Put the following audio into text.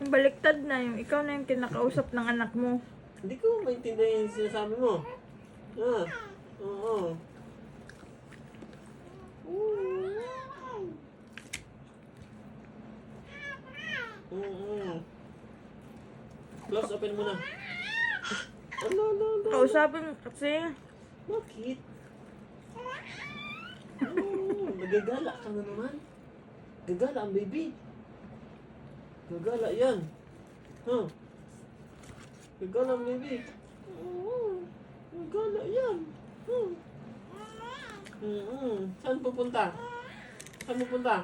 Baliktad na yung ikaw na yung kinakausap ng anak mo. Hindi ko maintindihan yung sinasabi mo. Ah, oo. Close, open mo na. Ala. Kausapin kasi. Bakit? Nagagala ka na naman. Gagala ang baby. Gagala yan. Huh? Gagala ang baby. Gagala yan. Saan pupunta? Saan pupunta?